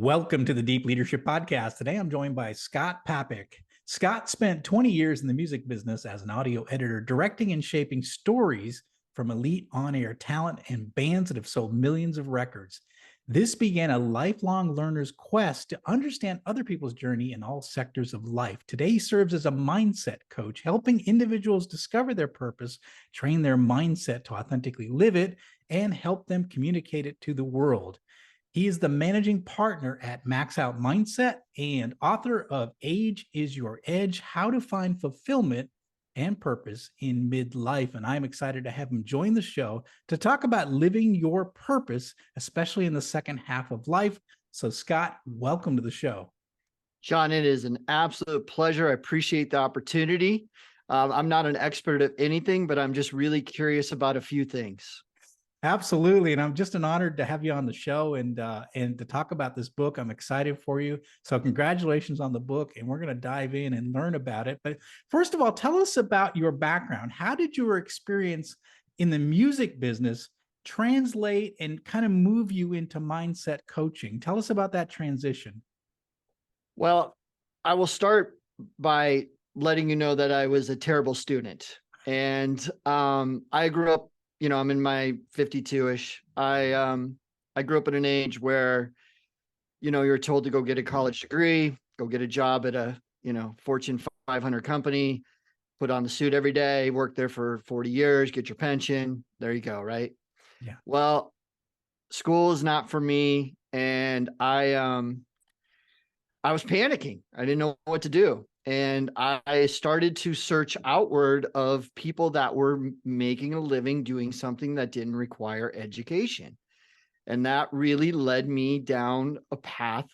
Welcome to the Deep Leadership Podcast. Today I'm joined by Scott Papek. Scott spent 20 years in the music business as an audio editor, directing and shaping stories from elite on-air talent and bands that have sold millions of records. This began a lifelong learner's quest to understand other people's journey in all sectors of life. Today he serves as a mindset coach, helping individuals discover their purpose, train their mindset to authentically live it, and help them communicate it to the world. He is the managing partner at Max Out Mindset and author of Age is Your Edge, How to Find Fulfillment and Purpose in Midlife. And I'm excited to have him join the show to talk about living your purpose, especially in the second half of life. So Scott, welcome to the show. John, it is an absolute pleasure. I appreciate the opportunity. I'm not an expert at anything, but I'm just really curious about a few things. Absolutely. And I'm just honored to have you on the show and to talk about this book. I'm excited for you. So congratulations on the book, and we're going to dive in and learn about it. But first of all, tell us about your background. How did your experience in the music business translate and kind of move you into mindset coaching? Tell us about that transition. Well, I will start by letting you know that I was a terrible student. And I grew up, I'm in my 52-ish. I grew up at an age where, you're told to go get a college degree, go get a job at a, Fortune 500 company, put on the suit every day, work there for 40 years, get your pension. There you go. Right. Yeah. Well, school is not for me. And I was panicking. I didn't know what to do. And I started to search outward of people that were making a living doing something that didn't require education. And that really led me down a path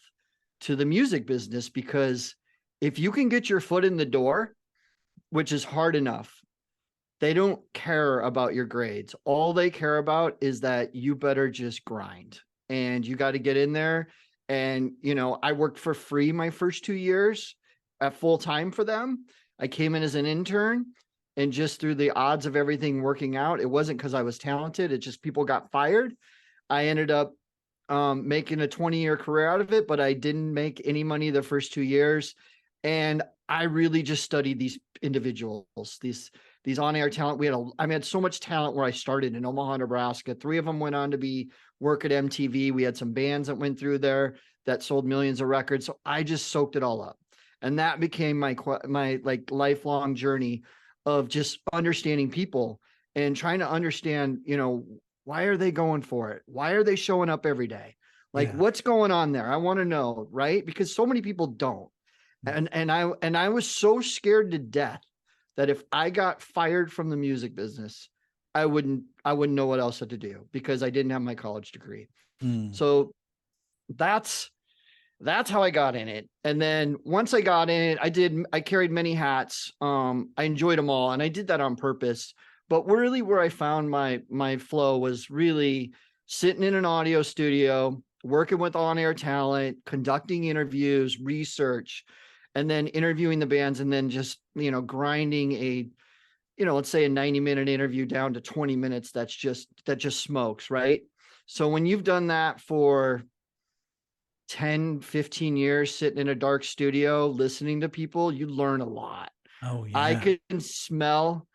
to the music business, because if you can get your foot in the door, which is hard enough, they don't care about your grades. All they care about is that you better just grind, and you got to get in there. And, I worked for free my first 2 years at full time for them. I came in as an intern, and just through the odds of everything working out, it wasn't because I was talented. It just people got fired. I ended up making a 20-year career out of it, but I didn't make any money the first 2 years. And I really just studied these individuals, these on-air talent. I had so much talent where I started in Omaha, Nebraska. 3 of them went on to work at MTV. We had some bands that went through there that sold millions of records. So I just soaked it all up. And that became my like lifelong journey of just understanding people and trying to understand, why are they going for it? Why are they showing up every day? Like, what's going on there? I want to know, right? Because so many people don't. And I was so scared to death that if I got fired from the music business, I wouldn't know what else to do, because I didn't have my college degree. So that's how I got in it. And then once I got in it, I carried many hats. I enjoyed them all, and I did that on purpose. But really where I found my flow was really sitting in an audio studio, working with on-air talent, conducting interviews, research, and then interviewing the bands, and then just, grinding let's say a 90-minute interview down to 20 minutes. That just smokes, right? So when you've done that for 10, 15 years, sitting in a dark studio, listening to people, you learn a lot. Oh yeah. I could smell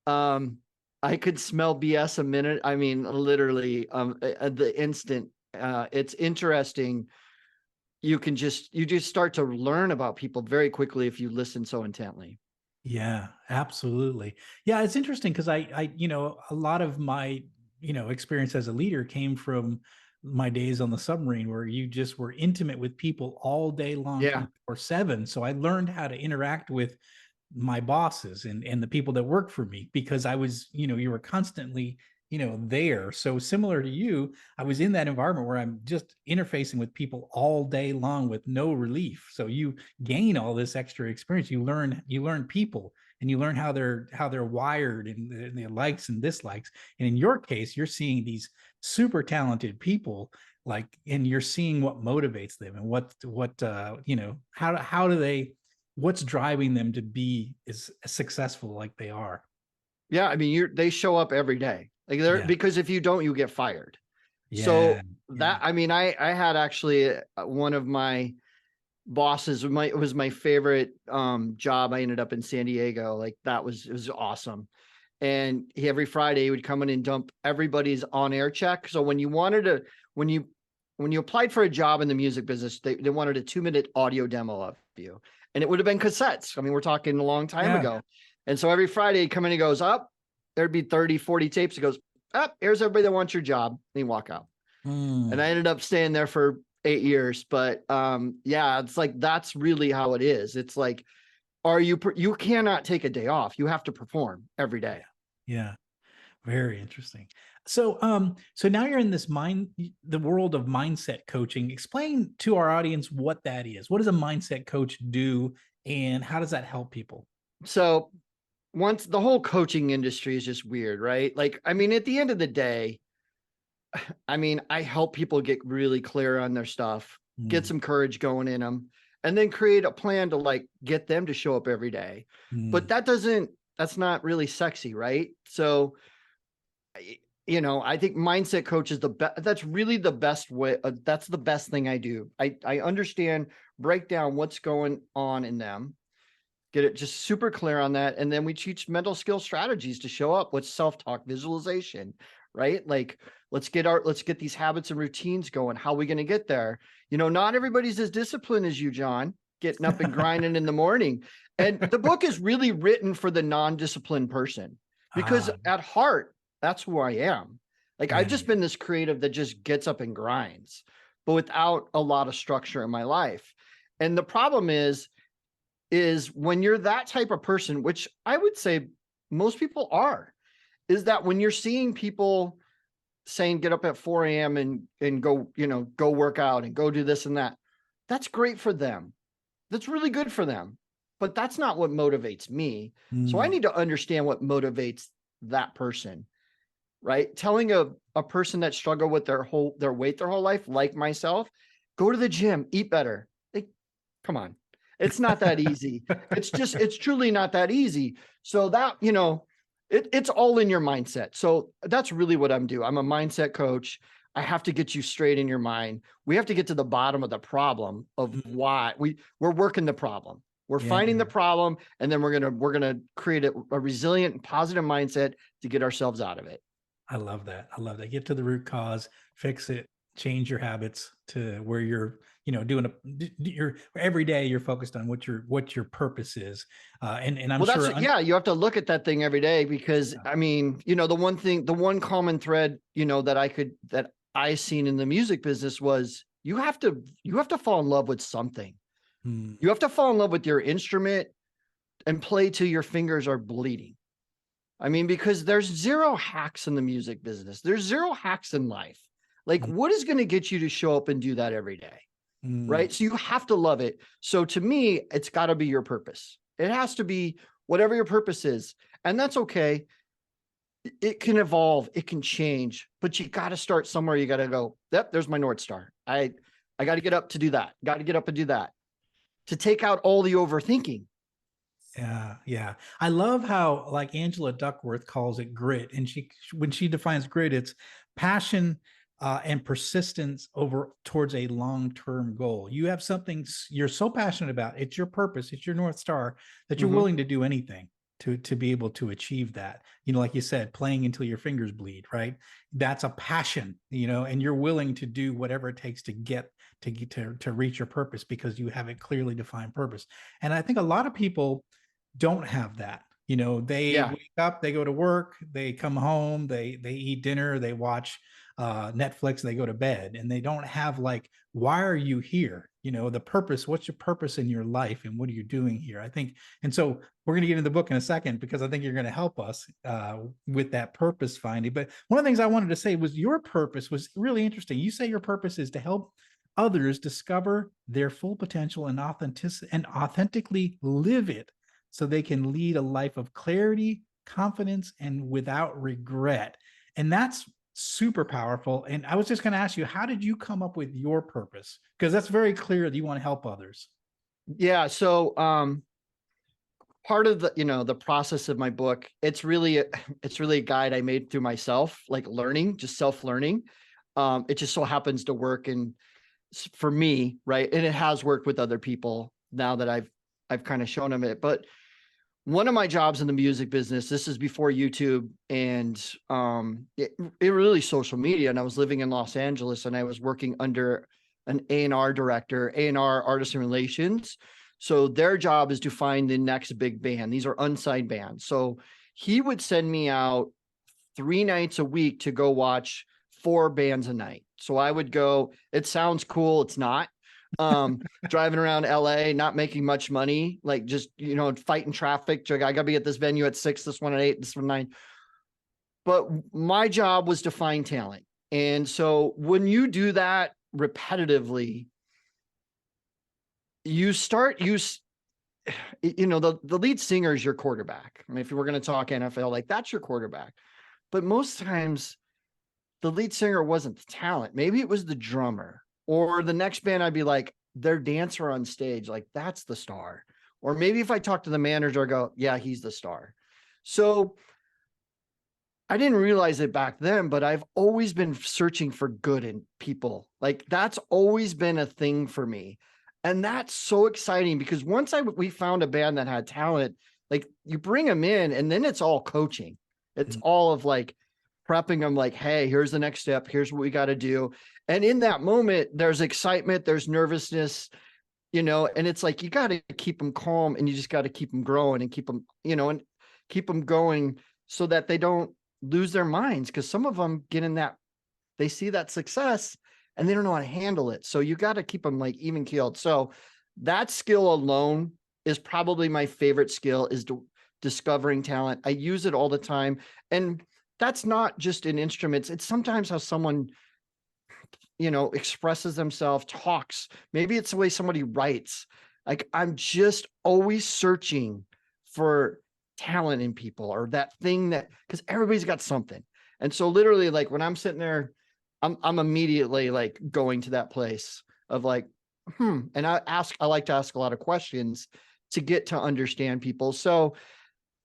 BS a minute. I mean, literally, at the instant. It's interesting. You just start to learn about people very quickly if you listen so intently. Yeah, absolutely. Yeah, it's interesting because I, a lot of my, experience as a leader came from my days on the submarine, where you just were intimate with people all day long, Yeah. 24/7. So I learned how to interact with my bosses and the people that work for me, because I was, you were constantly, there. So similar to you, I was in that environment where I'm just interfacing with people all day long with no relief. So you gain all this extra experience. You learn people, and you learn how they're wired, and their likes and dislikes. And in your case, you're seeing these super talented people, and you're seeing what motivates them, and what's driving them to be as successful like they are. Yeah. I mean, they show up every day. Like Yeah. because if you don't, you get fired. So Yeah. that, I mean, I had actually one of my bosses, it was my favorite job. I ended up in San Diego. Like it was awesome. And every Friday he would come in and dump everybody's on air check. So when you wanted to, when you when you applied for a job in the music business, they wanted a 2-minute audio demo of you. And it would have been cassettes. I mean, we're talking a long time Yeah. ago. And so every Friday he'd come in and he goes, up, there'd be 30, 40 tapes. He goes, up, here's everybody that wants your job. And he walk out. And I ended up staying there for 8 years. But yeah, it's like, that's really how it is. It's like, you cannot take a day off. You have to perform every day. Yeah. Very interesting. So, so now you're in the world of mindset coaching. Explain to our audience what that is. What does a mindset coach do, and how does that help people? So once the whole coaching industry is just weird, right? Like, I mean, at the end of the day, I mean, I help people get really clear on their stuff, get Mm, some courage going in them, and then create a plan to like get them to show up every day. But mm, that's not really sexy, right? So, I think mindset coach is the best. That's really the best way. That's the best thing I do. I understand, break down what's going on in them, get it just super clear on that. And then we teach mental skill strategies to show up with self-talk, visualization, right? Like, let's get these habits and routines going. How are we going to get there? Not everybody's as disciplined as you, John, getting up and grinding in the morning. And the book is really written for the non-disciplined person, because ah, at heart, that's who I am. Like, I've yeah, just been this creative that just gets up and grinds, but without a lot of structure in my life. And the problem is when you're that type of person, which I would say most people are, is that when you're seeing people saying get up at 4 a.m. and go, go work out and go do this and that, that's great for them. That's really good for them. But that's not what motivates me. So I mm, need to understand what motivates that person, right? Telling a person that struggled with their weight their whole life, like myself, go to the gym, eat better. Like, come on. It's not that easy. It's truly not that easy. So that, it's all in your mindset. So that's really what I'm doing. I'm a mindset coach. I have to get you straight in your mind. We have to get to the bottom of the problem of mm, why we're working the problem. We're yeah. finding the problem, and then we're gonna create a resilient and positive mindset to get ourselves out of it. I love that. I love that. Get to the root cause, fix it, change your habits to where you're, doing you're every day you're focused on what your purpose is. And I'm Well, sure, yeah, you have to look at that thing every day, because I mean, the one common thread, that I seen in the music business was you have to fall in love with something. mm, You have to fall in love with your instrument and play till your fingers are bleeding. I mean, because there's zero hacks in the music business. There's zero hacks in life. Like, mm, what is going to get you to show up and do that every day? mm, Right? So you have to love it. So to me, it's got to be your purpose. It has to be whatever your purpose is. And that's okay. It can evolve, it can change, but you got to start somewhere. You got to go, yep, there's my North Star. I got to get up to do that. Got to get up and do that, to take out all the overthinking. yeah, yeah. I love how, like, Angela Duckworth calls it grit, and when she defines grit, it's passion and persistence over towards a long-term goal. You have something you're so passionate about, it's your purpose, it's your North Star, that you're Mm-hmm. willing to do anything to be able to achieve that. Like you said, playing until your fingers bleed, right? That's a passion, and you're willing to do whatever it takes to reach your purpose, because you have a clearly defined purpose. And I think a lot of people don't have that. They Yeah. wake up, they go to work, they come home, they eat dinner, they watch Netflix, they go to bed, and they don't have, like, why are you here? The purpose. What's your purpose in your life, and what are you doing here? I think, and so we're going to get into the book in a second, because I think you're going to help us with that purpose finding. But one of the things I wanted to say was your purpose was really interesting. You say your purpose is to help others discover their full potential and authentically live it, so they can lead a life of clarity, confidence, and without regret. And that's super powerful. And I was just going to ask you, how did you come up with your purpose? Because that's very clear that you want to help others. Yeah. So part of the process of my book, it's really a guide I made through myself, like learning, just self-learning. It just so happens to work and for me, right? And it has worked with other people now that I've kind of shown them it. But one of my jobs in the music business, this is before YouTube and it really social media. And I was living in Los Angeles and I was working under an A&R director, A&R artist relations. So their job is to find the next big band. These are unsigned bands. So he would send me out 3 nights a week to go watch 4 bands a night. So I would go, it sounds cool. It's not. Driving around LA, not making much money, like just, fighting traffic. I got to be at this venue at 6, this one at 8, this one at 9. But my job was to find talent. And so when you do that repetitively, the lead singer is your quarterback. I mean, if we're going to talk NFL, like that's your quarterback. But most times the lead singer wasn't the talent. Maybe it was the drummer. Or the next band, I'd be like, their dancer on stage, like that's the star. Or maybe if I talk to the manager, I go, yeah, he's the star. So I didn't realize it back then, but I've always been searching for good in people. Like that's always been a thing for me. And that's so exciting because once we found a band that had talent, like you bring them in and then it's all coaching. It's all of like prepping them like, hey, here's the next step. Here's what we got to do. And in that moment, there's excitement, there's nervousness, and it's like, you got to keep them calm and you just got to keep them growing and keep them, and keep them going so that they don't lose their minds. Cause some of them get in that, they see that success and they don't know how to handle it. So you got to keep them like even keeled. So that skill alone is probably my favorite skill, is discovering talent. I use it all the time. And that's not just in instruments. It's sometimes how someone, expresses themselves, talks. Maybe it's the way somebody writes. Like I'm just always searching for talent in people or that thing because everybody's got something. And so literally like when I'm sitting there, I'm immediately like going to that place of like, and I like to ask a lot of questions to get to understand people. So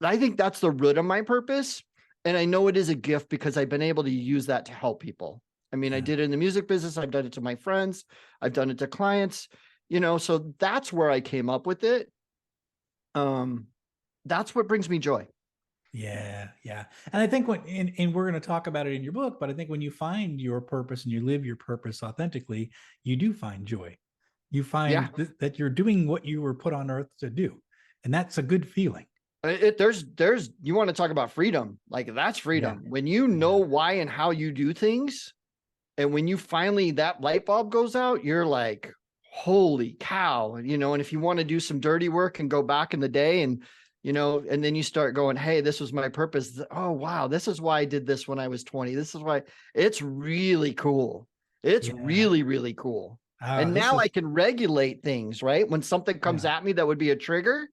I think that's the root of my purpose. And I know it is a gift because I've been able to use that to help people. I mean, I did it in the music business. I've done it to my friends. I've done it to clients, so that's where I came up with it. That's what brings me joy. Yeah. Yeah. And I think and we're going to talk about it in your book, but I think when you find your purpose and you live your purpose authentically, you do find joy. You find that you're doing what you were put on earth to do. And that's a good feeling. There's you want to talk about freedom, like that's freedom. When you know why and how you do things. And when you finally, that light bulb goes out, you're like, holy cow, and if you want to do some dirty work and go back in the day and, and then you start going, hey, this was my purpose. Oh, wow. This is why I did this when I was 20. This is why it's really cool. It's really, really cool. And now I can regulate things, right? When something comes at me that would be a trigger,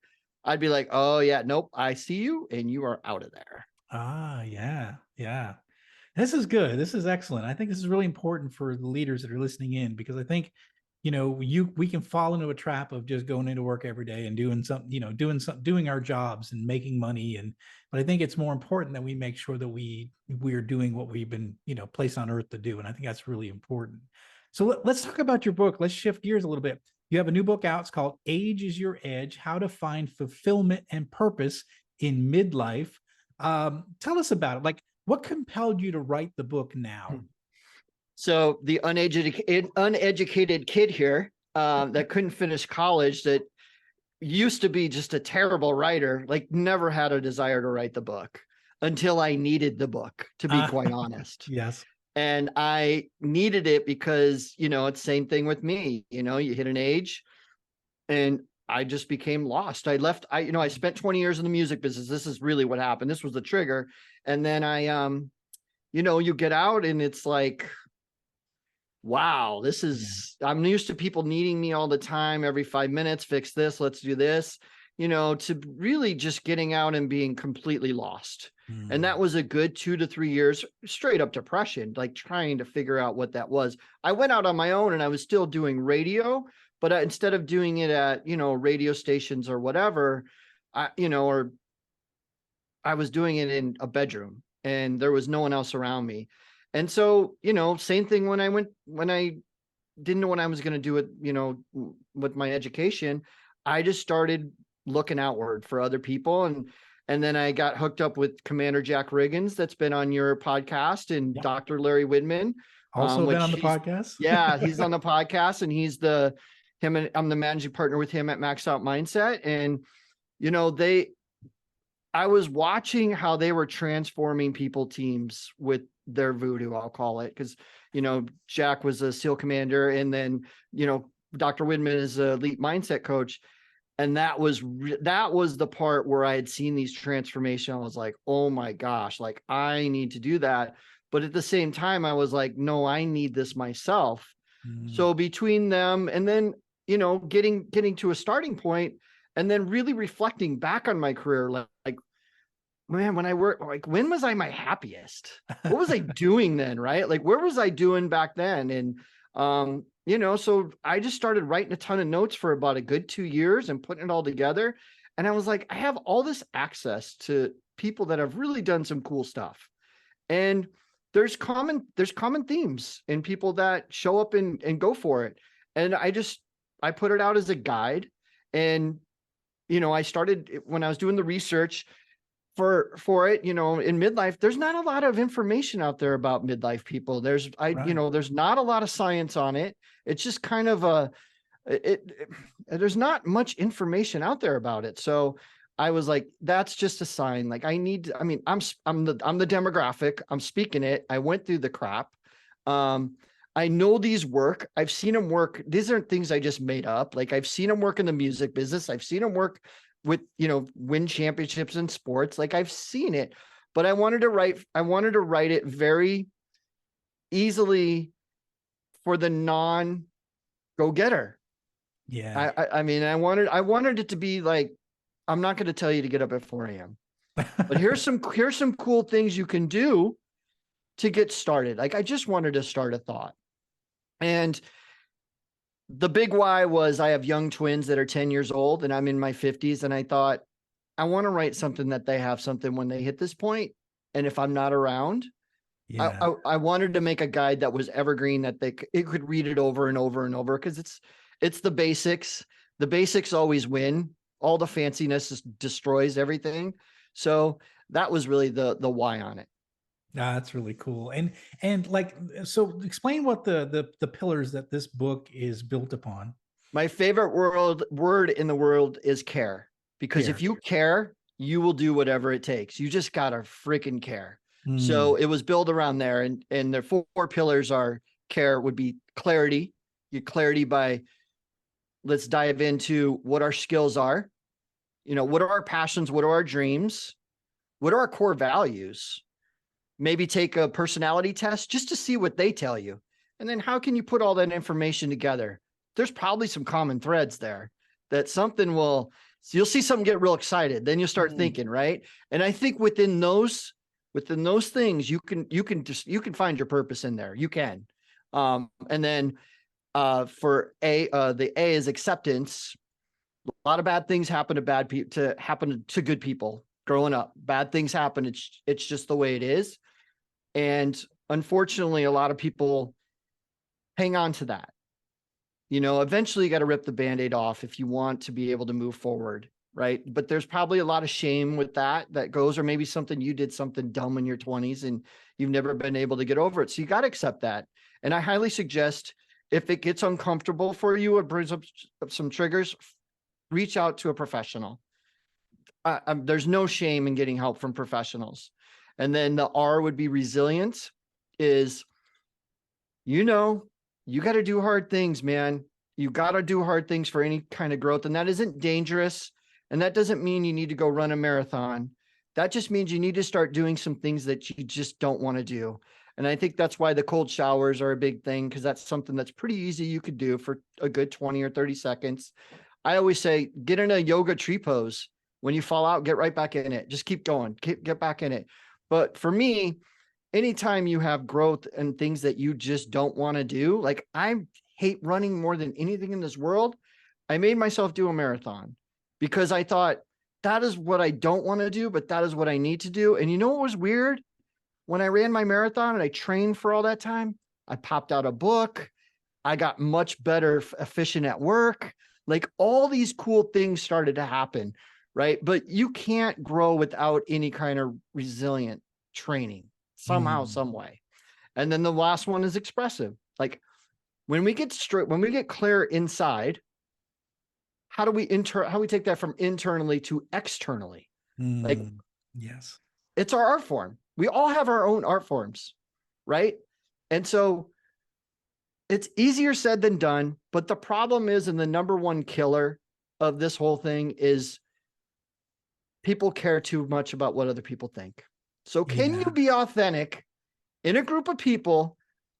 I'd be like, oh yeah, nope, I see you and you are out of there. Yeah. Yeah. This is good. This is excellent. I think this is really important for the leaders that are listening in, because I think, we can fall into a trap of just going into work every day and doing something, doing our jobs and making money. But I think it's more important that we make sure that we're doing what we've been, placed on earth to do. And I think that's really important. So let's talk about your book. Let's shift gears a little bit. You have a new book out. It's called Age is Your Edge: How to Find Fulfillment and Purpose in Midlife. Tell us about it. Like, what compelled you to write the book now? So the uneducated kid here that couldn't finish college, that used to be just a terrible writer, like never had a desire to write the book until I needed the book, to be quite honest. Yes. And I needed it because, it's the same thing with me. You hit an age and I just became lost. I spent 20 years in the music business. This is really what happened. This was the trigger. And then you get out and it's like, wow, I'm used to people needing me all the time, every 5 minutes, fix this, let's do this, to really just getting out and being completely lost. And that was a good 2 to 3 years, straight up depression, like trying to figure out what that was. I went out on my own and I was still doing radio, but instead of doing it at, radio stations or whatever, I was doing it in a bedroom and there was no one else around me. And so, same thing when I didn't know what I was going to do with, with my education. I just started looking outward for other people. And then I got hooked up with Commander Jack Riggins, that's been on your podcast, and Yep. Dr. Larry Widman, Also been which on the podcast. he's on the podcast, and I'm the managing partner with him at Max Out Mindset. And, I was watching how they were transforming people teams with their voodoo, I'll call it. Cause, Jack was a SEAL commander, and then, Dr. Widman is an elite mindset coach. And that was the part where I had seen these transformations. I was like, oh my gosh, like I need to do that. But at the same time, I was like, no, I need this myself. So between them, and then, getting to a starting point, and then really reflecting back on my career, like, man, when I work, like, when was I my happiest? What was I doing then? Right? Like, where was I doing back then? And, so I just started writing a ton of notes for about a good 2 years and putting it all together. And I was like, I have all this access to people that have really done some cool stuff. And there's common themes in people that show up and go for it. And I put it out as a guide. And, I started when I was doing the research for it, in midlife, there's not a lot of information out there about midlife people. There's not a lot of science on it. It's just kind of there's not much information out there about it. So I was like, that's just a sign. Like I'm the demographic, I'm speaking it. I went through the crap. I know these work. I've seen them work. These aren't things I just made up. Like I've seen them work in the music business. I've seen them work with, win championships in sports. Like I've seen it, but I wanted to write it very easily for the non go-getter. Yeah. I wanted it to be like, I'm not going to tell you to get up at 4 a.m., but here's some cool things you can do to get started. Like I just wanted to start a thought. And the big why was I have young twins that are 10 years old and I'm in my 50s. And I thought, I want to write something that they have something when they hit this point. And if I'm not around, Yeah. I wanted to make a guide that was evergreen, that it could read it over and over and over. Cause it's the basics. The basics always win. All the fanciness just destroys everything. So that was really the why on it. That's really cool. And like, so explain what the pillars that this book is built upon. My favorite word in the world is care, because if you care, you will do whatever it takes. You just gotta freaking care. So it was built around there, and the four pillars are: care would be clarity. Your clarity by, let's dive into what our skills are. What are our passions? What are our dreams? What are our core values? Maybe take a personality test just to see what they tell you. And then how can you put all that information together? There's probably some common threads there that you'll see something get real excited. Then you'll start thinking, right? And I think within those things, you can find your purpose in there. You can. And then for the A is acceptance. A lot of bad things happen to bad people, happen to good people growing up. Bad things happen. It's just the way it is. And unfortunately, a lot of people hang on to that. Eventually you got to rip the Band-Aid off if you want to be able to move forward. Right. But there's probably a lot of shame with that goes, or maybe something you did something dumb in your 20s and you've never been able to get over it. So you got to accept that. And I highly suggest, if it gets uncomfortable for you, it brings up some triggers, reach out to a professional. There's no shame in getting help from professionals. And then the R would be resilience. Is, you got to do hard things, man. You got to do hard things for any kind of growth. And that isn't dangerous. And that doesn't mean you need to go run a marathon. That just means you need to start doing some things that you just don't want to do. And I think that's why the cold showers are a big thing, because that's something that's pretty easy you could do for a good 20 or 30 seconds. I always say, get in a yoga tree pose. When you fall out, get right back in it. Just keep going, get back in it. But for me, anytime you have growth and things that you just don't want to do, like I hate running more than anything in this world. I made myself do a marathon because I thought that is what I don't want to do, but that is what I need to do. And you know what was weird? when I ran my marathon and I trained for all that time, I popped out a book. I got much better efficient at work. Like all these cool things started to happen, right? But you can't grow without any kind of resilient training somehow, some way. And then the last one is expressive. Like when we get clear inside, how do we take that from internally to externally? Like, yes, it's our art form. We all have our own art forms, right? And so it's easier said than done. But the problem is, and the number one killer of this whole thing is people care too much about what other people think. So can you be authentic in a group of people,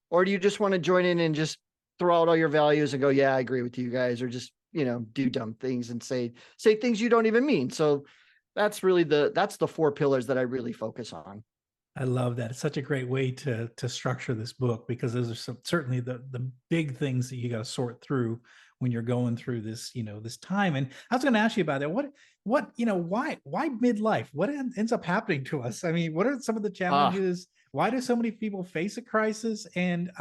or do you just want to join in and just throw out all your values and go, yeah, I agree with you guys, or just, do dumb things and say things you don't even mean? So that's really that's the 4 pillars that I really focus on. I love that. It's such a great way to structure this book, because those are certainly the big things that you got to sort through when you're going through this, this time. And I was going to ask you about that. What, why midlife? What ends up happening to us? I mean, what are some of the challenges? Why do so many people face a crisis? And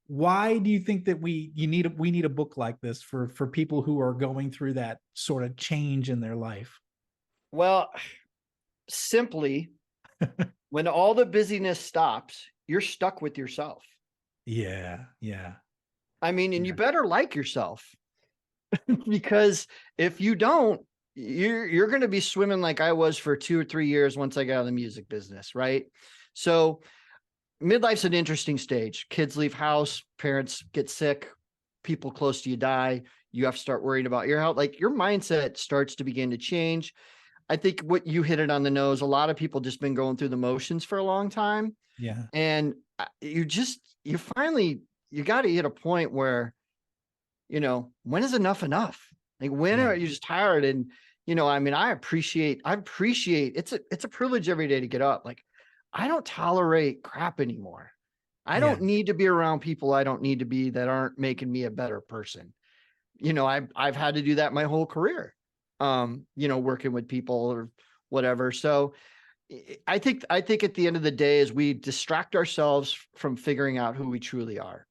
why do you think that we need a book like this for people who are going through that sort of change in their life? Well, simply, when all the busyness stops, you're stuck with yourself. Yeah. I mean, and you better like yourself, because if you don't, you're going to be swimming like I was for 2 or 3 years once I got out of the music business, right? So midlife's an interesting stage. Kids leave house, parents get sick, people close to you die. You have to start worrying about your health. Like your mindset starts to begin to change. I think what you hit it on the nose. A lot of people just been going through the motions for a long time. Yeah. And you finally, you got to hit a point where, when is enough? Like when are you just tired? And, I mean, I appreciate, it's a privilege every day to get up. Like I don't tolerate crap anymore. I don't need to be around people I don't need to be, that aren't making me a better person. I've had to do that my whole career. Working with people or whatever. So I think at the end of the day is we distract ourselves from figuring out who we truly are.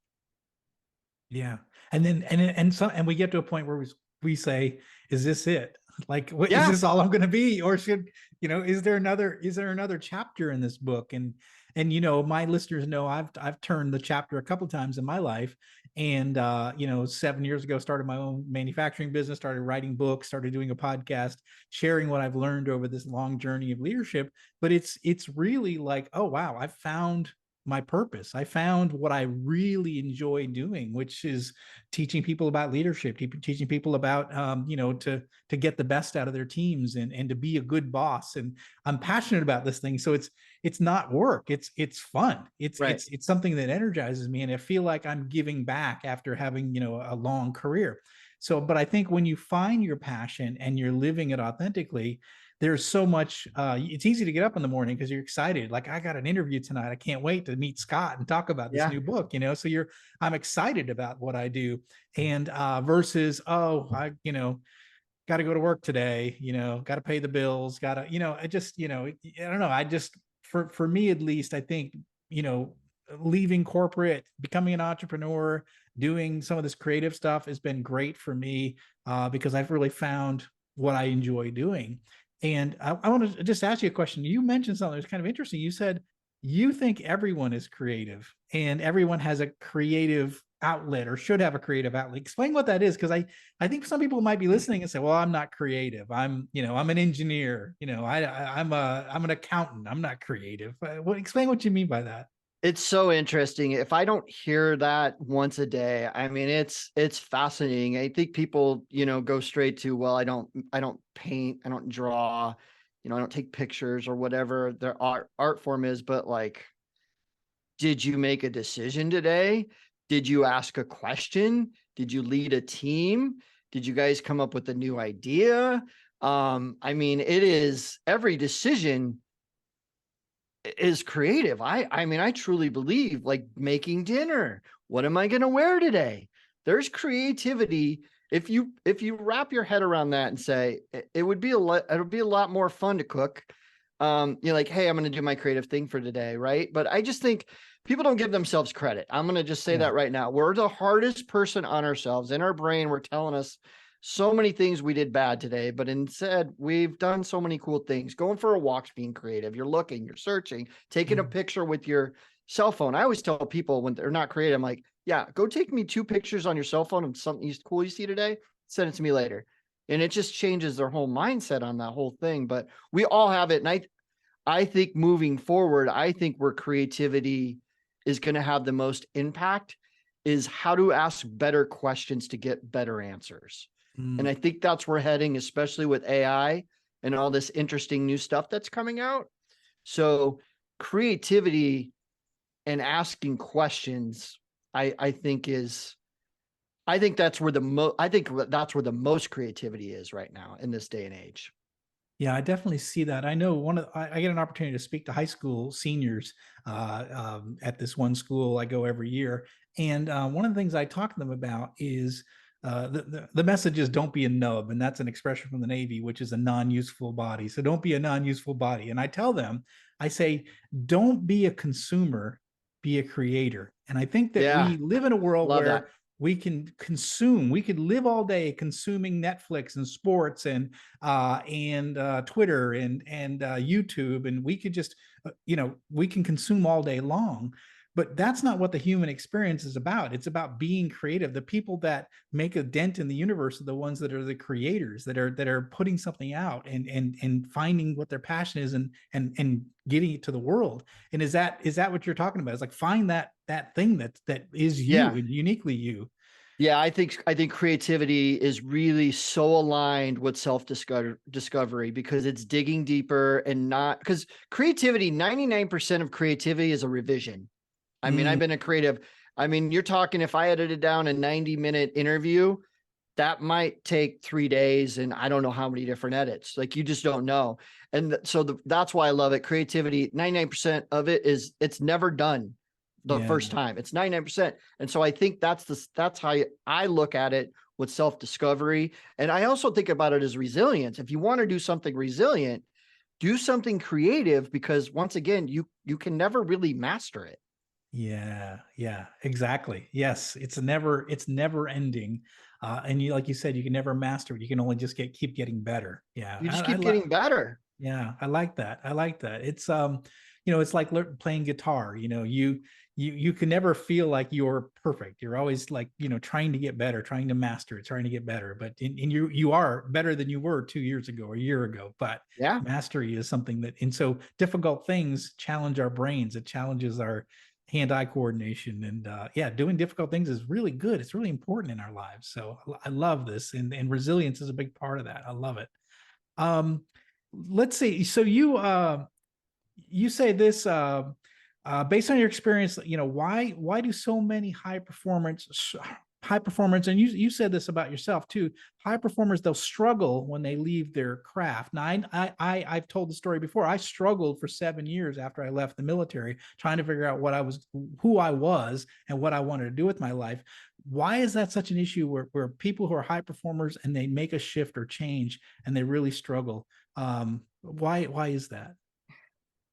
Yeah. And then, and we get to a point where we say, is this it? Like, what is this all I'm going to be? Or should, is there another chapter in this book? And, my listeners know I've turned the chapter a couple of times in my life. And, 7 years ago, started my own manufacturing business, started writing books, started doing a podcast, sharing what I've learned over this long journey of leadership. But it's really like, oh, wow, I found my purpose. I found what I really enjoy doing, which is teaching people about leadership, teaching people about, to get the best out of their teams and to be a good boss. And I'm passionate about this thing. So it's not work. It's fun. It's something that energizes me. And I feel like I'm giving back after having, a long career. So, but I think when you find your passion and you're living it authentically, there's so much, it's easy to get up in the morning because you're excited. Like, I got an interview tonight. I can't wait to meet Scott and talk about this new book, so I'm excited about what I do. And versus, I got to go to work today, got to pay the bills, got to, I just, I don't know. I just, for me, at least, I think, leaving corporate, becoming an entrepreneur, doing some of this creative stuff has been great for me, because I've really found what I enjoy doing. And I want to just ask you a question. You mentioned something that's kind of interesting. You said you think everyone is creative and everyone has a creative outlet or should have a creative outlet. Explain what that is, because I think some people might be listening and say, well, I'm not creative. I'm an engineer. I'm an accountant. I'm not creative. Explain what you mean by that. It's so interesting. If I don't hear that once a day, I mean, it's fascinating. I think people, go straight to, well, I don't paint, I don't draw, I don't take pictures or whatever their art form is. But like, did you make a decision today? Did you ask a question? Did you lead a team? Did you guys come up with a new idea? I mean, it is, every decision is creative. I mean, I truly believe, like making dinner. What am I going to wear today? There's creativity. If you wrap your head around that and say it would be a lot more fun to cook. You're like, hey, I'm going to do my creative thing for today. Right. But I just think people don't give themselves credit. I'm going to just say Yeah. that right now. We're the hardest person on ourselves. In our brain, we're telling us so many things we did bad today, but instead we've done so many cool things. Going for a walk's being creative. You're looking, you're searching, taking a picture with your cell phone. I always tell people when they're not creative, I'm like, yeah, go take me 2 pictures on your cell phone of something cool you see today. Send it to me later. And it just changes their whole mindset on that whole thing. But we all have it. And I think moving forward, I think where creativity is going to have the most impact is how to ask better questions to get better answers. And Mm. I think that's where we're heading, especially with AI and all this interesting new stuff that's coming out. So creativity and asking questions, I think that's where the most creativity is right now in this day and age. Yeah, I definitely see that. I know I get an opportunity to speak to high school seniors at this one school I go every year. And one of the things I talk to them about is the message is don't be a nub. And that's an expression from the Navy, which is a non-useful body. So don't be a non-useful body. And I tell them, I say, don't be a consumer, be a creator. And I think that Yeah, we live in a world love that. where we can consume, we could live all day consuming Netflix and sports and Twitter and YouTube, and we could just we can consume all day long. But that's not what the human experience is about. It's about being creative. The people that make a dent in the universe are the ones that are the creators, that are putting something out and finding what their passion is and getting it to the world. And is that what you're talking about? It's like find that thing that is you Yeah. and uniquely you. Yeah, I think creativity is really so aligned with self-discovery because it's digging deeper and not because creativity, 99% of creativity is a revision. I mean, Mm, I've been a creative. I mean, you're talking if I edited down a 90-minute interview, that might take 3 days and I don't know how many different edits. Like you just don't know. And that's why I love it. Creativity, 99% of it is it's never done the yeah. first time. It's 99%. And so I think that's how I look at it with self-discovery. And I also think about it as resilience. If you want to do something resilient, do something creative because once again, you can never really master it. Yeah, exactly. Yes, it's never ending. And you, like you said, you can never master it. You can only just keep getting better. Yeah. You just keep getting better. Yeah, I like that. I like that. It's it's like playing guitar. You can never feel like you're perfect. You're always like, trying to get better, trying to master it, trying to get better. But you are better than you were 2 years ago or a year ago. But Yeah. mastery is something and so difficult things challenge our brains. It challenges our hand-eye coordination. And yeah, doing difficult things is really good. It's really important in our lives. So I love this. And resilience is a big part of that. I love it. Um, let's see. So you say this based on your experience, why do so many high performance, and you said this about yourself too, high performers, they'll struggle when they leave their craft. Now I've told the story before. I struggled for 7 years after I left the military trying to figure out who I was and what I wanted to do with my life. Why is that such an issue where people who are high performers and they make a shift or change and they really struggle? Why is that?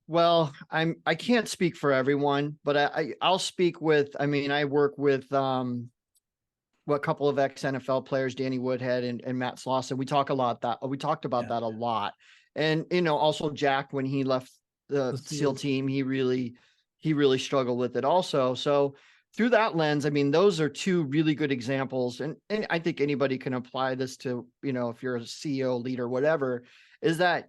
Well, I can't speak for everyone, but I'll speak with, I mean, I work with a couple of ex NFL players, Danny Woodhead and Matt Slauson. We talked about Yeah, that a lot. And also Jack, when he left the the SEAL seals. team, he really struggled with it also. So through that lens, I mean, those are two really good examples. And I think anybody can apply this to, if you're a CEO, leader, whatever, is that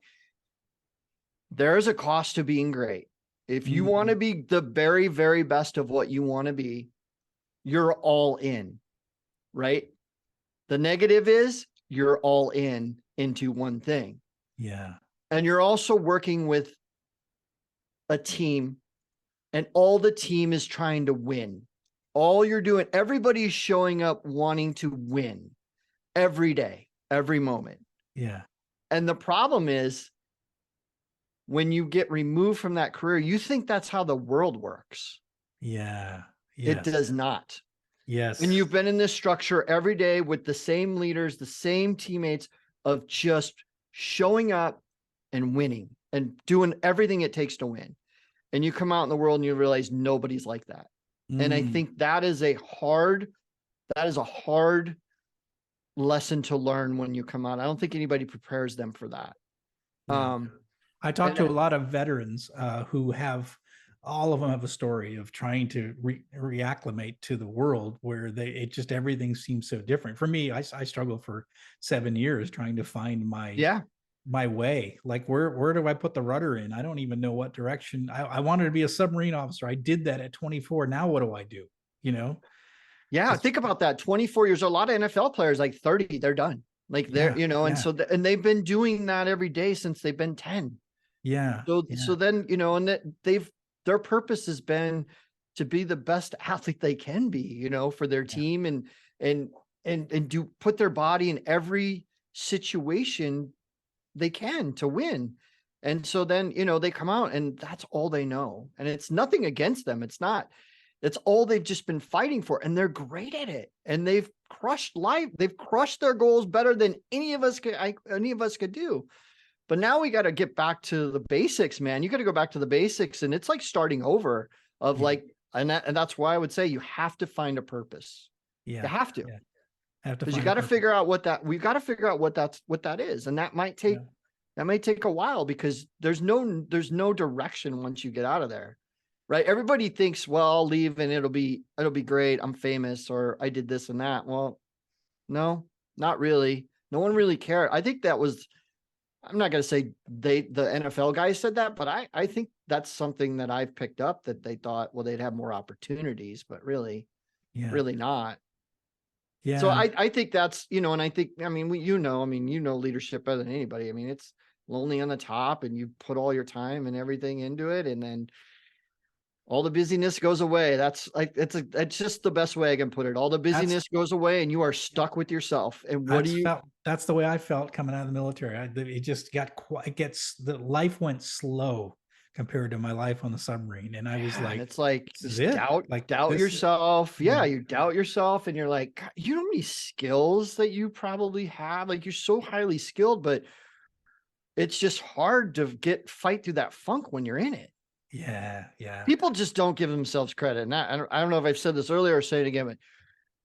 there is a cost to being great. If you want to Mhm. be the very, very best of what you want to be, you're all in, right? The negative is you're all in into one thing. Yeah, And you're also working with a team, and all the team is trying to win. All you're doing, everybody's showing up wanting to win every day, every moment. yeah, And the problem is when you get removed from that career, you think that's how the world works. yeah, It yes, does not. And yes, you've been in this structure every day with the same leaders, the same teammates of just showing up and winning and doing everything it takes to win. And you come out in the world and you realize nobody's like that. And I think that is a hard lesson to learn when you come out. I don't think anybody prepares them for that. Yeah. I talked to a lot of veterans who have, all of them have a story of trying to reacclimate to the world where everything seems so different. For me, I struggled for 7 years trying to find my way. Like, where do I put the rudder in? I don't even know what direction. I wanted to be a submarine officer. I did that at 24. Now what do I do? Yeah, think about that. 24 years. A lot of NFL players, like 30, they're done. Like they're, and so, and they've been doing that every day since they've been 10. Yeah. So then, and that their purpose has been to be the best athlete they can be, for their team and do put their body in every situation they can to win. And so then, they come out and that's all they know. And it's nothing against them. It's all they've just been fighting for, and they're great at it. And they've crushed life. They've crushed their goals better than any of us could do. But now we got to get back to the basics, man. You got to go back to the basics, and it's like starting over and that's why I would say you have to find a purpose. Yeah. You have to. Yeah. Because you got to figure out what that is. And that might take a while, because there's no direction once you get out of there. Right. Everybody thinks, well, I'll leave and it'll be great. I'm famous, or I did this and that. Well, no, not really. No one really cared. I think that was, I'm not going to say the NFL guys said that, but I think that's something that I've picked up, that they thought, well, they'd have more opportunities, but really not. Yeah. So I think that's, and I think, leadership better than anybody. I mean, it's lonely on the top, and you put all your time and everything into it, and then all the busyness goes away. That's like, it's just the best way I can put it. All the busyness goes away, and you are stuck with yourself. And that's the way I felt coming out of the military. The life went slow compared to my life on the submarine. And I was like, it's like, doubt yourself. Yeah. You doubt yourself, and you're like, God, you know how many skills that you probably have? Like, you're so highly skilled, but it's just hard to fight through that funk when you're in it. Yeah. Yeah. People just don't give themselves credit. And I don't know if I've said this earlier or say it again, but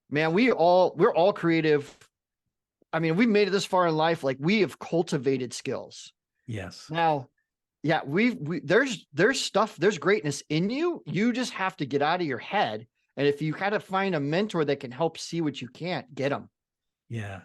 man, we're all creative. I mean, we made it this far in life. Like, we have cultivated skills. Yes. Now, yeah, there's stuff, there's greatness in you. You just have to get out of your head. And if you kind of find a mentor that can help see what you can't, get them. Yeah.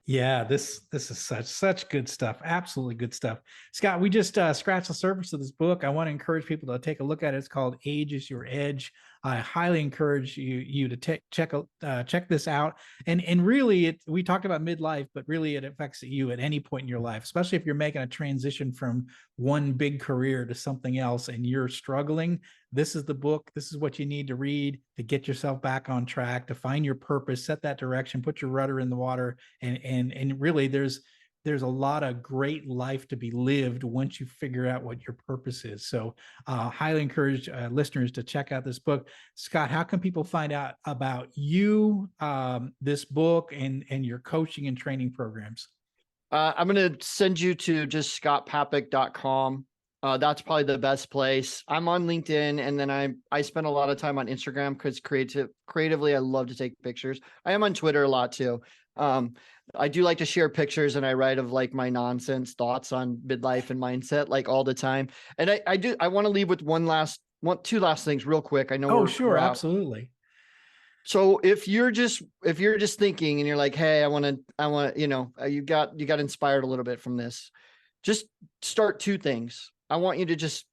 Yeah, this is such good stuff. Absolutely good stuff. Scott, we just scratched the surface of this book. I want to encourage people to take a look at it. It's called Age is Your Edge. I highly encourage you to check this out. And really, we talked about midlife, but really it affects you at any point in your life, especially if you're making a transition from one big career to something else and you're struggling. This is the book. This is what you need to read to get yourself back on track, to find your purpose, set that direction, put your rudder in the water. And really, there's a lot of great life to be lived once you figure out what your purpose is. So highly encourage listeners to check out this book. Scott, how can people find out about you, this book, and your coaching and training programs? I'm going to send you to just scottpapek.com. That's probably the best place. I'm on LinkedIn, and then I spend a lot of time on Instagram, because creatively, I love to take pictures. I am on Twitter a lot too. I do like to share pictures, and I write of like my nonsense thoughts on midlife and mindset, like, all the time. And I want to leave with two last things real quick. I know. Oh, sure. Absolutely. So if you're just thinking and you're like, hey, I want to, you got inspired a little bit from this, just start two things. I want you to just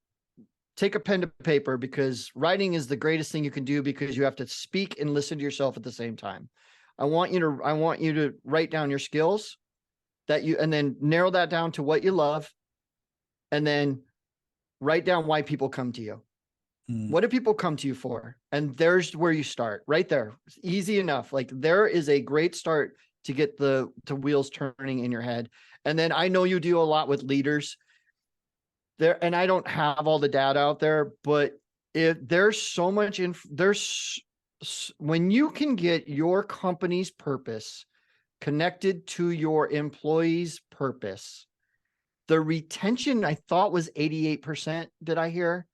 take a pen to paper, because writing is the greatest thing you can do, because you have to speak and listen to yourself at the same time. I want you to write down your skills and then narrow that down to what you love, and then write down why people come to you. What do people come to you for? And there's where you start, right there. It's easy enough. Like, there is a great start to get the wheels turning in your head. And then I know you do a lot with leaders there, and I don't have all the data out there, but there's so much when you can get your company's purpose connected to your employees' purpose, The retention I thought was 88%. Did I hear?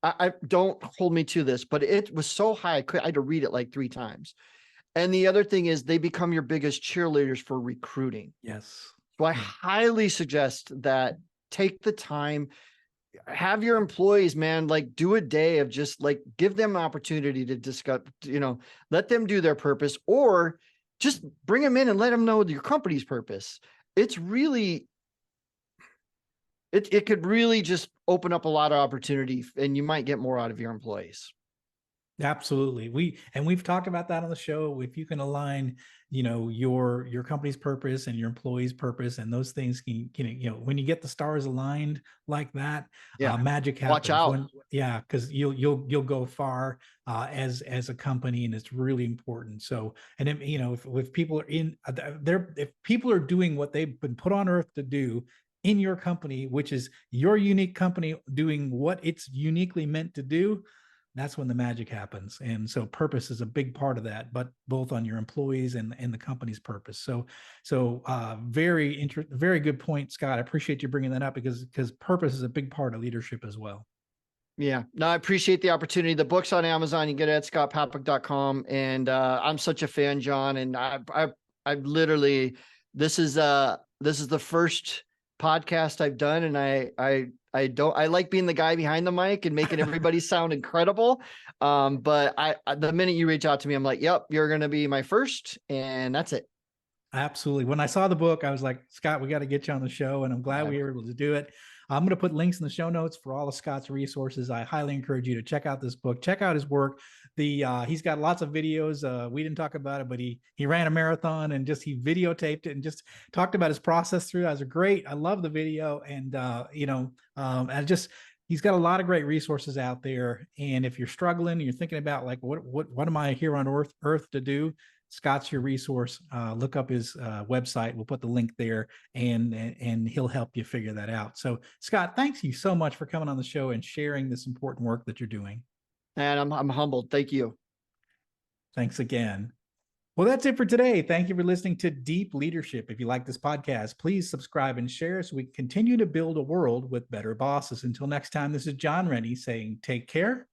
I don't hold me to this, but it was so high. I had to read it like 3 times. And the other thing is they become your biggest cheerleaders for recruiting. Yes. So I highly suggest that take the time, have your employees, man, like do a day of just like give them an opportunity to discuss, let them do their purpose, or just bring them in and let them know your company's purpose. It's really, it could really just open up a lot of opportunity, and you might get more out of your employees. Absolutely. We've talked about that on the show. If you can align, your company's purpose and your employees' purpose, and those things when you get the stars aligned like that, magic happens. Watch out. Because you'll go far as a company, and it's really important. So, and if people are if people are doing what they've been put on earth to do in your company, which is your unique company doing what it's uniquely meant to do, that's when the magic happens. And so purpose is a big part of that, but both on your employees and the company's purpose. So very good point, Scott. I appreciate you bringing that up because purpose is a big part of leadership as well. Yeah, no, I appreciate the opportunity. The book's on Amazon. You get it at scottpapek.com. And I'm such a fan, John. And I literally, this is the first podcast I've done. And I like being the guy behind the mic and making everybody sound incredible. But the minute you reach out to me, I'm like, yep, you're going to be my first, and that's it. Absolutely. When I saw the book, I was like, Scott, we got to get you on the show. And I'm glad we were able to do it. I'm going to put links in the show notes for all of Scott's resources. I highly encourage you to check out this book, check out his work. He's got lots of videos. We didn't talk about it, but he ran a marathon and he videotaped it and just talked about his process through. That was great. I love the video. And, he's got a lot of great resources out there. And if you're struggling, you're thinking about like, what am I here on earth to do? Scott's your resource. Look up his website. We'll put the link there, and he'll help you figure that out. So, Scott, thanks you so much for coming on the show and sharing this important work that you're doing. And I'm humbled. Thank you. Thanks again. Well, that's it for today. Thank you for listening to Deep Leadership. If you like this podcast, please subscribe and share so we can continue to build a world with better bosses. Until next time, this is John Rennie saying take care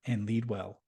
and lead well.